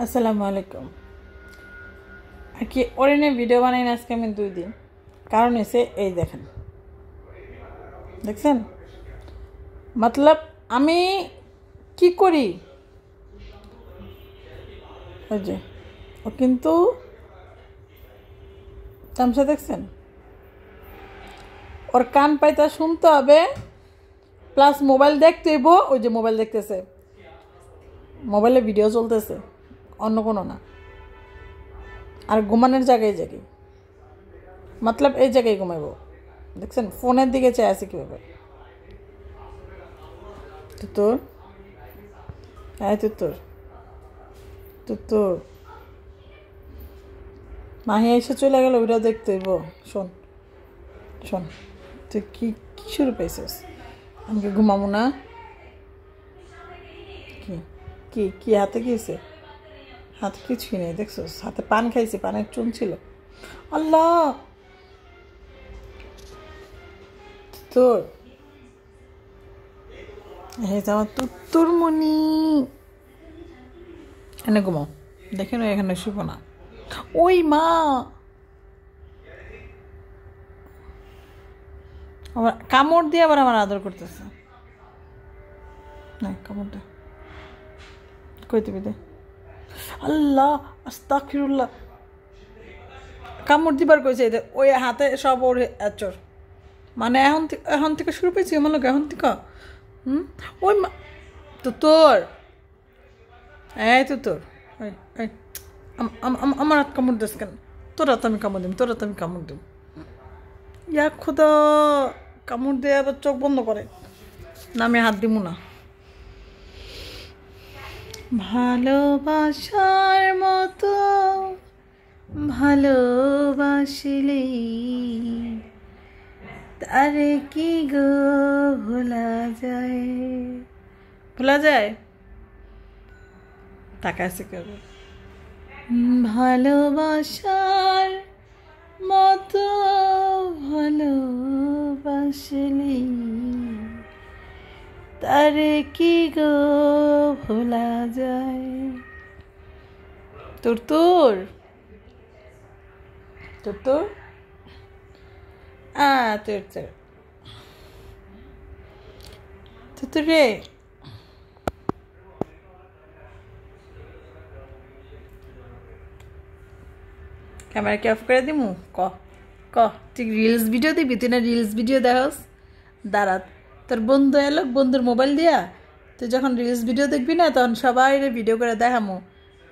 আসসালামু আলাইকুম। আর কি ওরে নিয়ে ভিডিও বানাই না আজকে আমি 2 দিন। কারণ এসে এই দেখছেন মতলব আমি কি করি ওই যে ও কিন্তু তামসা দেখছেন ওর কান পাইতা শুনতে হবে প্লাস মোবাইল দেখতে হইব। ওই যে মোবাইল দেখতেছে, মোবাইলে ভিডিও চলতেছে, অন্য কোনো না। আর ঘুমানোর জায়গায় মতলব এই জায়গায় ঘুমাইব। দেখছেন ফোনের দিকে চেয়ে আছে কীভাবে। তোর তোর মাহি এসে চলে গেল, ওইটাও দেখতে হইব। শোন শোন তুই কি শুরু পাইছিস? আমাকে ঘুমাবো না? কি কি কি হাতে গিয়েছে? হাতে কিছুই নেই, দেখছিস? হাতে পান খাইছি, পানের চুন ছিল। আল্লাহ তোর এই যে আমার তুত্তুর মনি এনে ঘুমাও। দেখেন এখানে শুভ না। ওই মা আবার কামড় দিয়ে আবার আমার আদর করতেছে। না কামড় দে, কই দিবি দে। আল্লাহ আস্তাগফিরুল্লাহ, কামড় দিবার কইছে। ওই হাতে সব ওর আচর, মানে এখন থেকে শুরু পেয়েছি আমার লোক। এখন থেকে ওই মা তোর এই তোর আমার হাত কামড় দিস কেন? তোর হাত আমি কামড় দিম, ইয়া খুদা, কামড় দিয়ে আবার চোখ বন্ধ করে না, আমি হাত দিব না। ভালোবাসার মতো ভালোবাসিলে তারে কি গো ভোলা যায়? টাকা আছে কেউ? ভালোবাসার মতো ভালোবাসিলে তারে কি গো ভোলা যায়? তোর রে ক্যামেরা কি অফ করে দিমু? ক তুই রিলস ভিডিও দিবি? তুই না রিলস ভিডিও দেখাস। দাঁড়া, তোর বন্ধু এলো, বন্ধুর মোবাইল দিয়া তুই যখন রিলস ভিডিও দেখবি না, তখন সবাই ভিডিও করে দেখামো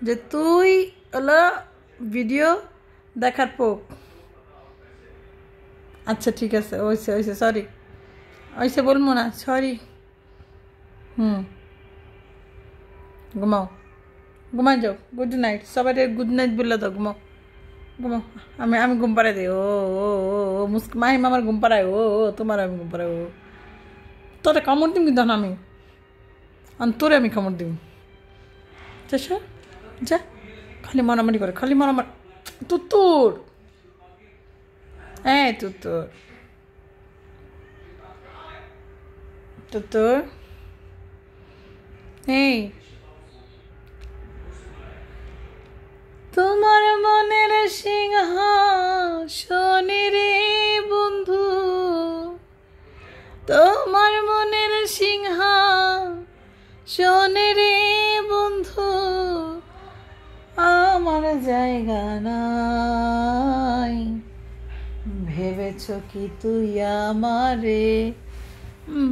যে তুই হলো ভিডিও দেখার পোক। আচ্ছা ঠিক আছে, ওইসে সরি, ওইসে বলবো না, সরি। ঘুমাই যাও। গুড নাইট সবাই, গুড নাইট বললে তো ঘুমাও। আমি ঘুম পাড়াই দিই। ও মাহিম আমার ঘুম পাড়ায়। ও তোমার আমি ঘুম পাড়াই। তোরে কামড় দিম কিন্তু আমি তোরে আমি কামড় দিম। যা খালি মারামারি করে, খালি মারামারি। তুত্তুর এই তোমার মনের সিংহাসনে রে বন্ধু, তোমার মনের সিংহাসনে রে বন্ধু, আমার জায়গা নাই। ভেবেছ কি তুই আমারে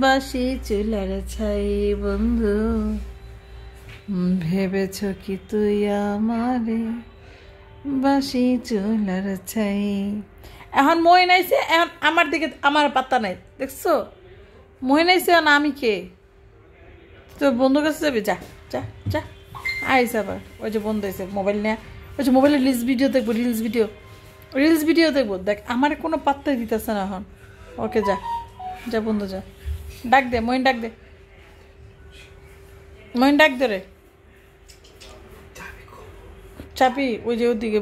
বাসি চুলার ছাই বন্ধু? ভেবেছ কি তুই আমারে বাসি চুলার ছাই? এখন মই নাইছে, এখন আমার দিকে আমার পাত্তা নাই, দেখছো? মই নাইছে, এখন আমি কে? তোর বন্ধুর কাছে যাবি? যা আইস আবার। ওই যে বন্ধু হয়েছে মোবাইল নিয়ে, ওই যে মোবাইলে রিলস ভিডিও দেখবো। দেখ আমার কোনো পাত্তাই দিতেছে না এখন। ওকে যা বন্ধু যা, ডাক দে মইন, ডাক দে রে চাপি। ওই যে ওদিকে